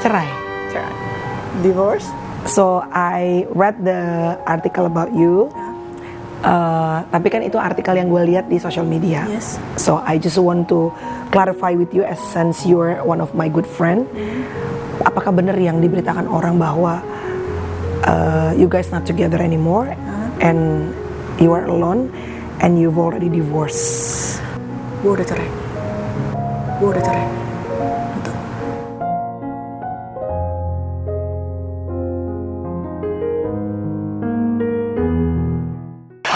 Cerai. Divorce. So I read the article about you. Tapi kan itu artikel yang gue lihat di social media. Yes. So I just want to clarify with you as since you're one of my good friend. Apakah benar yang diberitakan orang bahwa you guys not together anymore and you are alone and you've already divorced? Gue udah cerai. Gitu.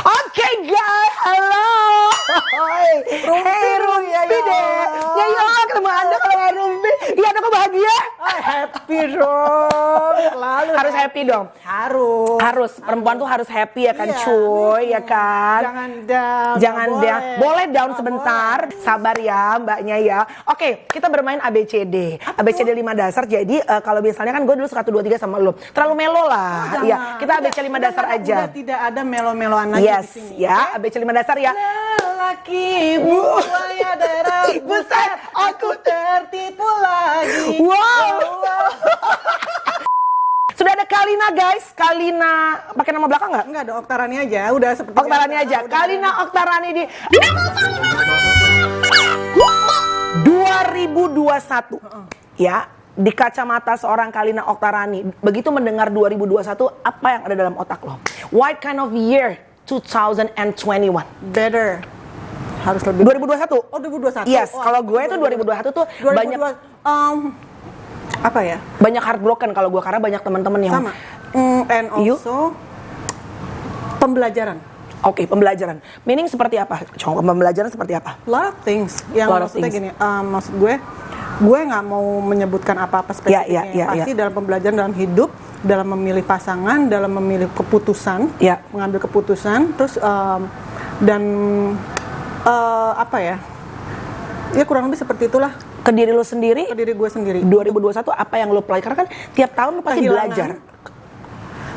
Oke guys, halo. Hey Rumpi deh. Ya iyalah ketemu Anda kalau nggak Rumpi. Iya Anda kok bahagia? Happy dong. Selalu Harus happy dong. Harus. Perempuan tuh harus happy ya kan cuy, ya kan? Jangan down. Boleh down sebentar. Sabar ya mbaknya ya. Oke, kita bermain ABCD. ABCD 5 dasar. Jadi kalau misalnya kan gue dulu 1, 2, 3 sama lu. Terlalu melo lah. Iya, kita ABC 5 dasar aja. Udah tidak ada melo-meloan lagi Yes, di sini. ya. ABC 5 dasar ya. Lelaki buaya darah. Buset, Aku tertipu lagi. Wow. Sudah ada Kalina guys. Kalina pakai nama belakang nggak? Enggak ada Oktarani aja. Udah seperti Oktarani biasa. aja. Udah Kalina Oktarani di 2021. Ya, di kacamata seorang Kalina Oktarani, begitu mendengar 2021, apa yang ada dalam otak lo? What kind of year 2021? better. Harus lebih 2021. Oh, 2021. Yes, Oh, kalau gue tuh 2021 tuh 2022, banyak apa ya? banyak heartbroken kalau gue, karena banyak teman-teman yang Sama. And also pembelajaran. Oke, pembelajaran. Meaning seperti apa? Pembelajaran seperti apa? Lot of things. Yang Lot of maksudnya things. gini, maksud gue nggak mau menyebutkan apa-apa spesifiknya. Pasti dalam pembelajaran dalam hidup, dalam memilih pasangan, dalam memilih keputusan, mengambil keputusan, terus dan apa ya? Ya kurang lebih seperti itulah. Ke diri lo sendiri? Ke diri gue sendiri. 2021 apa yang lo pelajari? Karena kan tiap tahun lo pasti belajar.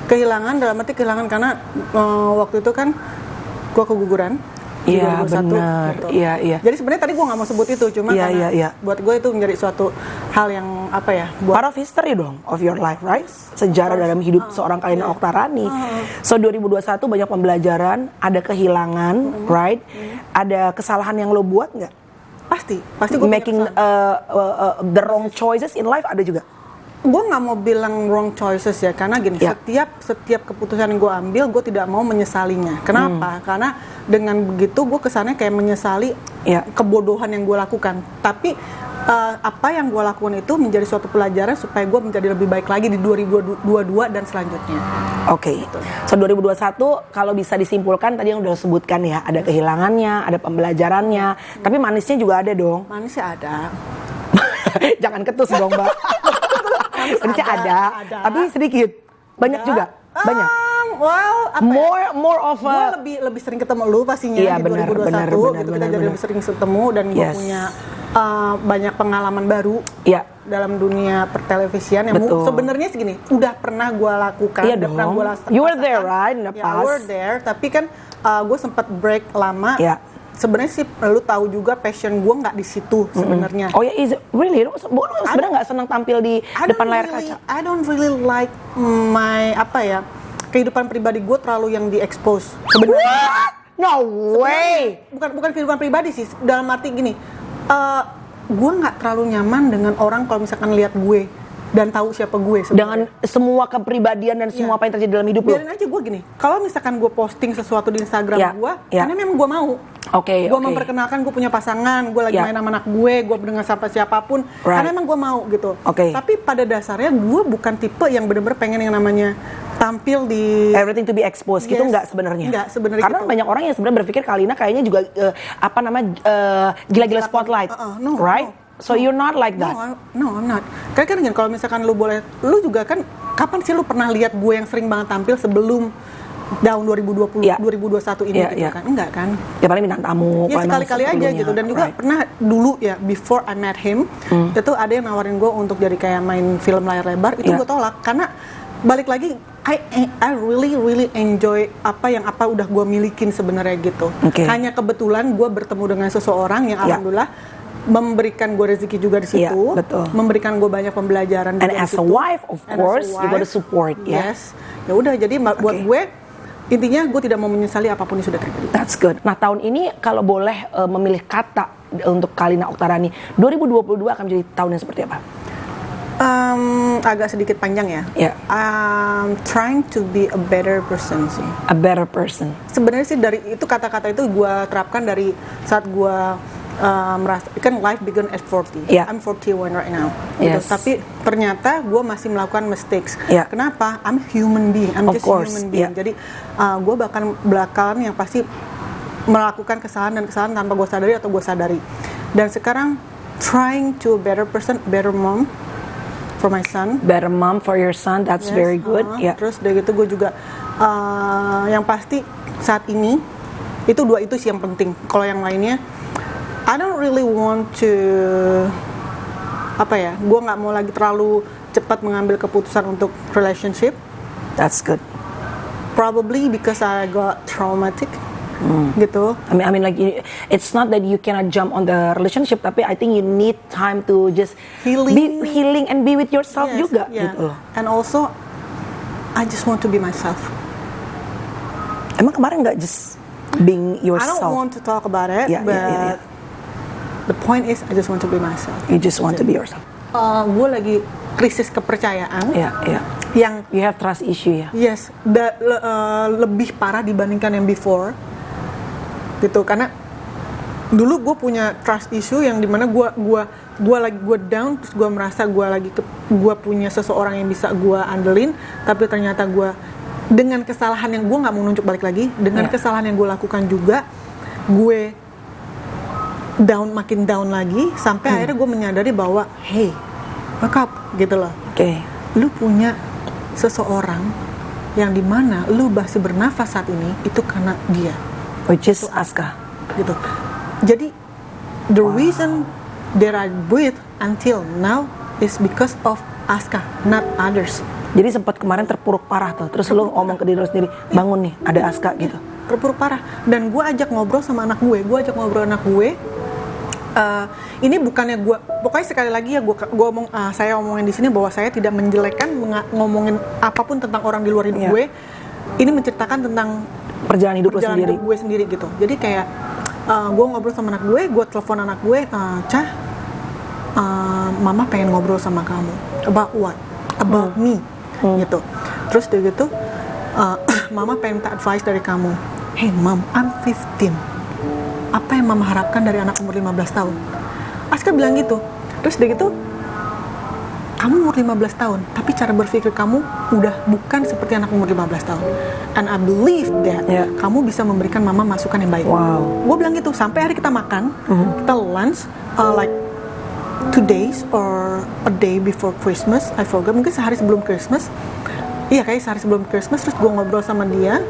Kehilangan dalam arti kehilangan karena waktu itu kan gue keguguran. Iya benar. Gitu. Iya. Jadi sebenarnya tadi gue nggak mau sebut itu, cuma karena buat gue itu menjadi suatu hal yang apa ya? Part of history dong, of your life, right? Sejarah dalam hidup seorang Kalina Oktarani. So 2021 banyak pembelajaran, ada kehilangan, right? Ada kesalahan yang lo buat nggak? Pasti gue making the wrong choices in life ada juga. Gue nggak mau bilang wrong choices ya, karena gini, setiap keputusan yang gue ambil, gue tidak mau menyesalinya. Kenapa? Karena dengan begitu gue kesannya kayak menyesali kebodohan yang gue lakukan. Tapi apa yang gue lakukan itu menjadi suatu pelajaran supaya gue menjadi lebih baik lagi di 2022 dan selanjutnya. Oke. So 2021 kalau bisa disimpulkan tadi yang udah sebutkan ya, ada kehilangannya, ada pembelajarannya, tapi manisnya juga ada dong. Manisnya ada. Jangan ketus dong, Mbak. Manisnya ada, tapi sedikit. Banyak juga. Banyak. Well, apa more of a... Gue lebih sering ketemu lu pastinya di 2021 gitu. Kita jadi lebih sering ketemu dan gue punya banyak pengalaman baru dalam dunia pertelevisian yang sebenarnya segini udah pernah gue lakukan. Iya dong. Pernah gue You were there, right? In the past. You were there, tapi kan gue sempat break lama. Sebenarnya sih lu tahu juga passion gue nggak di situ sebenarnya. Oh ya, is it really? Lu sebenarnya nggak senang tampil di depan layar kaca? I don't really like my kehidupan pribadi gue terlalu yang di-expose. Sebenarnya. No way. Bukan kehidupan pribadi sih. Dalam arti gini, gue nggak terlalu nyaman dengan orang kalau misalkan lihat gue dan tahu siapa gue sebenarnya. Dengan semua kepribadian dan semua apa yang terjadi dalam hidup lo. Biarin aja gue gini. Kalau misalkan gue posting sesuatu di Instagram gue, karena memang gue mau. Gue memperkenalkan gue punya pasangan, gue lagi main sama anak gue dengan siapapun, karena emang gue mau gitu. Tapi pada dasarnya gue bukan tipe yang benar-benar pengen yang namanya tampil di everything to be exposed gitu, nggak sebenarnya. Nggak sebenarnya. Karena gitu. banyak orang yang sebenarnya berpikir Kalina kayaknya juga gila-gila spotlight, right? So you're not like that. No, I'm not. Kayak kan gini, kalau misalkan lu juga kan, kapan sih lu pernah lihat gue yang sering banget tampil sebelum tahun 2020, 2021 ini gitu kan? Enggak kan? Ya paling bintang tamu. Ya sekali-kali aja gitu. Dan juga pernah dulu ya, before I met him, itu ada yang nawarin gue untuk jadi kayak main film layar lebar, itu gue tolak. Karena balik lagi, I really enjoy apa udah gue milikin sebenarnya gitu. Hanya kebetulan gue bertemu dengan seseorang yang alhamdulillah memberikan gue rezeki juga di situ, Iya, betul. memberikan gue banyak pembelajaran And juga di as a situ. wife, of And as a course, you gotta wife, support, ya. yes. Ya udah, jadi buat gue intinya gue tidak mau menyesali apapun yang sudah terjadi. That's good. Nah, tahun ini kalau boleh memilih kata untuk Kalina Oktarani, 2022 akan menjadi tahun yang seperti apa? Agak sedikit panjang ya. Yeah. Trying to be a better person sih. A better person. Sebenarnya sih dari itu kata-kata itu gue terapkan dari saat gue merasa kan life begin at 40. Yeah. I'm 41 right now. Gitu. Yes. Tapi ternyata gue masih melakukan mistakes. Yeah. Kenapa? I'm human being. I'm Of just course, human being. yeah. Jadi gue bahkan belakangan yang pasti melakukan kesalahan dan kesalahan tanpa gue sadari atau gue sadari. Dan sekarang trying to a better person, better mom for my son. Better mom for your son, that's Yes, very good. Yeah. Terus dari gitu gue juga yang pasti saat ini itu dua itu sih yang penting. Kalau yang lainnya, I don't really want to gue nggak mau lagi terlalu cepat mengambil keputusan untuk relationship. That's good. Probably because I got traumatic. Gitu. I mean like it's not that you cannot jump on the relationship, tapi I think you need time to just healing and be with yourself Yes, juga yeah. gitu loh. And also I just want to be myself. Emang kemarin nggak just being I yourself? don't want to talk about it, Yeah, but yeah. the point is I just want to be myself. You just want to be yourself. Gue lagi krisis kepercayaan Yeah, yeah. yang You have trust issue ya. yes lebih parah dibandingkan yang before gitu, karena dulu gue punya trust issue yang dimana gue down, terus gue merasa gue punya seseorang yang bisa gue andelin, tapi ternyata gue dengan kesalahan yang gue nggak mau nunjuk balik lagi, dengan kesalahan yang gue lakukan juga gue makin down lagi, sampai akhirnya gue menyadari bahwa hey, wake up gitu loh. Oke. Lu punya seseorang yang dimana lu masih bernafas saat ini itu karena dia, Which is Aska. gitu. Jadi the reason that I breathe until now is because of Aska, not others. Jadi sempat kemarin terpuruk parah tuh. Terus lu ngomong ke diri lu sendiri, bangun nih, ada Aska gitu. Terpuruk parah. Dan gue ajak ngobrol sama anak gue. Ini bukannya gue, pokoknya sekali lagi ya saya omongin di sini bahwa saya tidak menjelekkan ngomongin apapun tentang orang di luar hidup gue. Ini menceritakan tentang Perjalanan hidup lu sendiri. hidup gue sendiri gitu. Jadi kayak gue ngobrol sama anak gue telepon anak gue, Cah, mama pengen ngobrol sama kamu. About what? About me. Gitu. Terus dia gitu, mama pengen minta advice dari kamu. Hey mom, I'm 15. Apa yang mama harapkan dari anak umur 15 tahun? Aska bilang gitu. Terus dia gitu, kamu umur 15 tahun, tapi cara berpikir kamu udah bukan seperti anak umur 15 tahun. And I believe that kamu bisa memberikan mama masukan yang baik. Wow. Gue bilang gitu, sampai hari kita makan, kita lunch, like 2 days or a day before Christmas, I forgot, mungkin sehari sebelum Christmas. Iya, kayak sehari sebelum Christmas, terus gue ngobrol sama dia,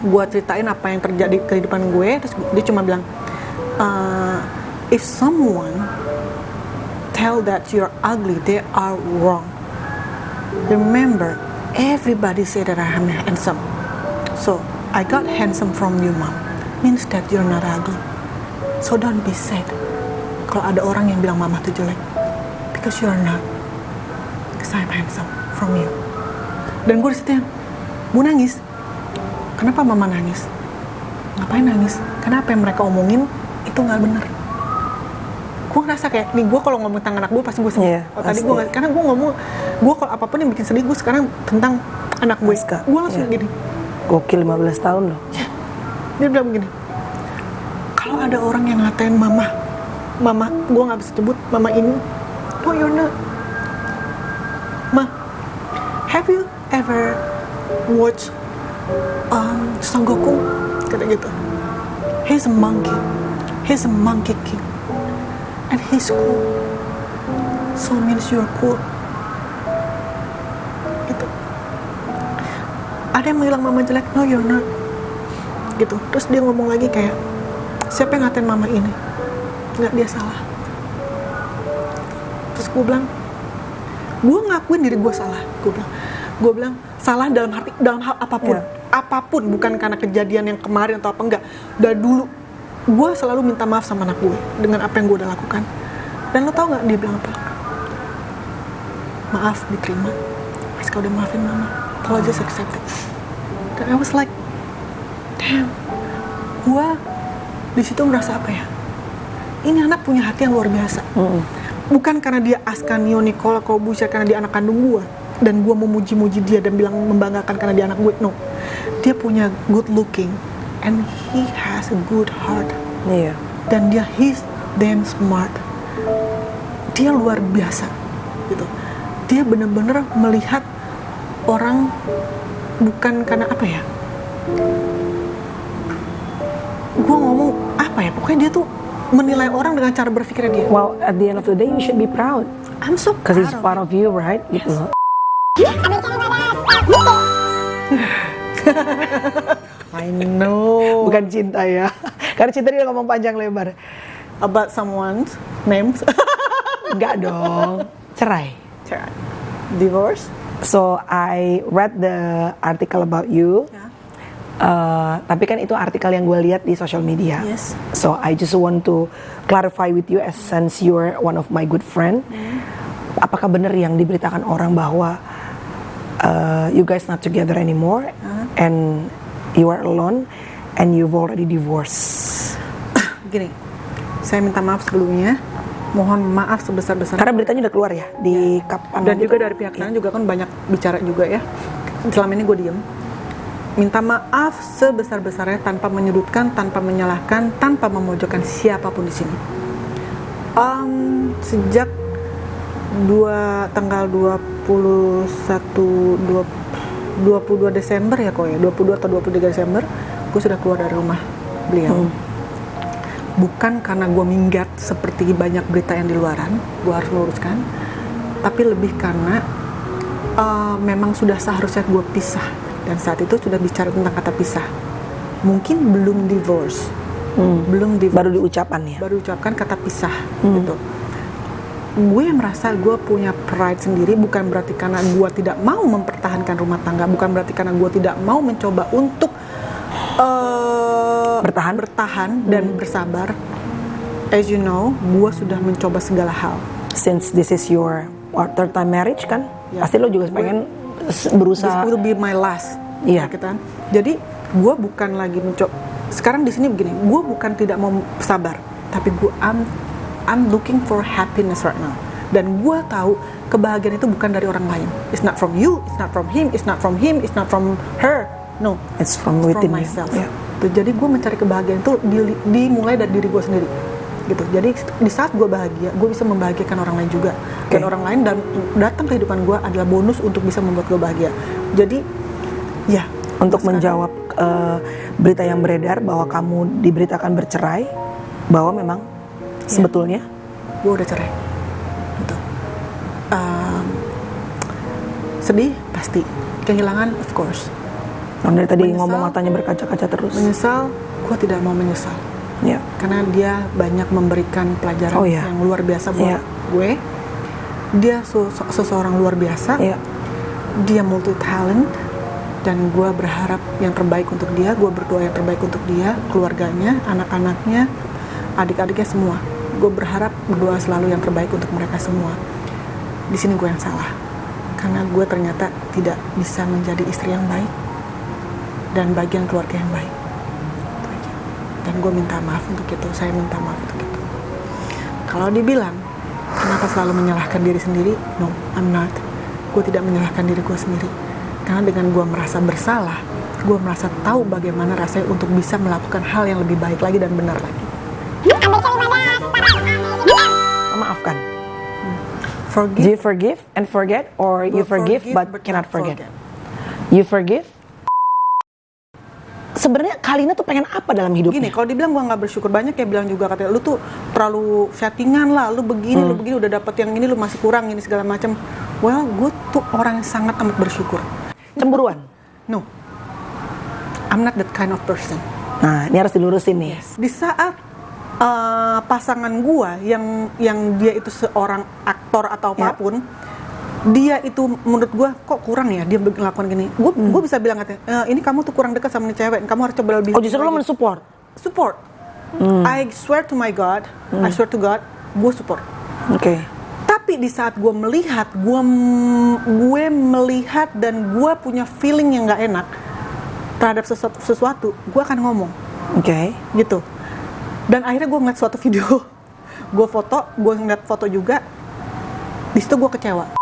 gue ceritain apa yang terjadi di kehidupan gue, terus dia cuma bilang, if someone tell that you're ugly, they are wrong. Remember, everybody say that I am handsome. So, I got handsome from you, mom. Means that you're not ugly. So don't be sad kalau ada orang yang bilang mama tuh jelek. Because you're not. Because I'm handsome from you. Dan gue disitu yang, gue nangis. Kenapa mama nangis? Ngapain nangis? Karena apa yang mereka omongin itu nggak benar. Gue ngerasa kayak, nih gue kalau ngomong tentang anak gue pasti gue sedih. Tadi gue karena gue ngomong, gue kalau apapun yang bikin sedih gue sekarang tentang anak gue. Gue langsung gini. Gokil 15 tahun loh. Dia bilang begini, kalau ada orang yang ngatain mama, gue nggak bisa sebut mama ini. No, you're not. Ma, have you ever watch Son Goku? Kata gitu. He's a monkey. He's a monkey king. And he's cool. So means you're cool. Gitu. Ada yang bilang mama jelek, no you're not. Gitu. Terus dia ngomong lagi kayak, siapa yang ngatain mama ini? Nggak, dia salah. Terus gue bilang, gue ngakuin diri gue salah. Gue bilang salah dalam hal apapun. Apapun, bukan karena kejadian yang kemarin atau apa, enggak. Dari dulu gue selalu minta maaf sama anak gue dengan apa yang gue udah lakukan. Dan lo tau gak dia bilang apa? Maaf diterima, Rizka udah maafin mama, kalau just accept it. Dan I was like, damn, gue di situ merasa apa ya? Ini anak punya hati yang luar biasa. Bukan karena dia Askanio Nicola Corbusier karena dia anak kandung gue dan gue memuji-muji dia dan bilang membanggakan karena dia anak gue. No, dia punya good looking and he has a good heart. Iya. Dan he's damn smart. Dia luar biasa gitu. Dia benar-benar melihat orang bukan karena apa ya? Gue ngomong apa ya? Pokoknya dia tuh menilai orang dengan cara berpikirnya dia. Well, at the end of the day, you should be proud. I'm so proud. Because it's part of you, right? Yes. Gitu loh. I know. Bukan cinta ya. Karena cinta dia ngomong panjang lebar. About someone's names. Enggak dong. Cerai. Divorce. So I read the article about you. Yeah. Tapi kan itu artikel yang gue lihat di social media. Yes. So I just want to clarify with you, as since you're one of my good friend. Apakah benar yang diberitakan orang bahwa you guys not together anymore and you are alone and you've already divorced? Gini, saya minta maaf sebelumnya. Mohon maaf sebesar-besarnya. Karena beritanya udah keluar ya di kapan? Dan juga dari pihak sana juga kan banyak bicara juga ya. Selama ini gue diem. Minta maaf sebesar-besarnya tanpa menyudutkan, tanpa menyalahkan, tanpa memojokkan siapapun di sini. Sejak tanggal 22 Desember ya kok ya, 22 atau 23 Desember, gue sudah keluar dari rumah beliau. Bukan karena gue minggat seperti banyak berita yang di luaran, gue harus meluruskan, tapi lebih karena memang sudah seharusnya gue pisah. Dan saat itu sudah bicara tentang kata pisah. Mungkin belum divorce, belum divorce. Baru diucapkan ya? Baru diucapkan kata pisah gitu. Gue merasa gue punya pride sendiri, bukan berarti karena gue tidak mau mempertahankan rumah tangga, bukan berarti karena gue tidak mau mencoba untuk bertahan dan bersabar. As you know, gue sudah mencoba segala hal. Since this is your third time marriage kan, Ya. pasti lo juga pengen berusaha. This will be my last. Iya. Kan? Jadi gue bukan lagi mencoba. Sekarang di sini begini, gue bukan tidak mau sabar, tapi I'm looking for happiness right now. Dan gue tahu kebahagiaan itu bukan dari orang lain. It's not from you, it's not from him, it's not from him, it's not from her. No, It's from within you. myself. Yeah. Jadi gue mencari kebahagiaan itu dimulai dari diri gue sendiri. Gitu. Jadi di saat gue bahagia, gue bisa membahagiakan orang lain juga. Dan orang lain dan datang ke kehidupan gue adalah bonus untuk bisa membuat gue bahagia. Jadi, ya. Untuk menjawab berita yang beredar bahwa kamu diberitakan bercerai, bahwa memang sebetulnya gue udah cerai. Gitu. Sedih pasti, kehilangan of course. dari tadi Menyesal. ngomong matanya berkaca-kaca terus. Menyesal, gue tidak mau menyesal. Ya. Karena dia banyak memberikan pelajaran yang luar biasa buat gue. Dia seseorang luar biasa. Dia multi talent. Dan gue berharap yang terbaik untuk dia. Gue berdoa yang terbaik untuk dia, keluarganya, anak-anaknya, adik-adiknya semua. Gue berharap berdoa selalu yang terbaik untuk mereka semua. Di sini gue yang salah. Karena gue ternyata tidak bisa menjadi istri yang baik dan bagian keluarga yang baik. Dan gue minta maaf untuk itu, saya minta maaf untuk itu. Kalau dibilang, kenapa selalu menyalahkan diri sendiri? No, I'm not. Gue tidak menyalahkan diri gue sendiri. Karena dengan gue merasa bersalah, gue merasa tahu bagaimana rasanya untuk bisa melakukan hal yang lebih baik lagi dan benar lagi. Memaafkan. Forgive. Do you forgive and forget, or you forgive but cannot forget? You forgive? Sebenarnya Kalina tuh pengen apa dalam hidupnya? Gini, kalau dibilang gue nggak bersyukur, banyak yang bilang juga katanya lu tuh terlalu settingan lah, lu begini, lu begini, udah dapet yang ini, lu masih kurang ini segala macam. Well, gue tuh orang yang sangat amat bersyukur. Cemburuan? No, I'm not that kind of person. Nah, ini harus dilurusin nih. Di saat pasangan gue yang dia itu seorang aktor atau apapun, dia itu menurut gue kok kurang ya dia melakukan gini. Gue bisa bilang katanya, ini kamu tuh kurang dekat sama nih cewek, kamu harus coba lebih. Oh, justru lo mensupport? Support. I swear to my God, I swear to God, gue support. Oke. Tapi di saat gue melihat, gue melihat dan gue punya feeling yang nggak enak terhadap sesuatu, gue akan ngomong. Oke. Gitu. Dan akhirnya gue ngeliat suatu video, gue ngeliat foto juga, di situ gue kecewa.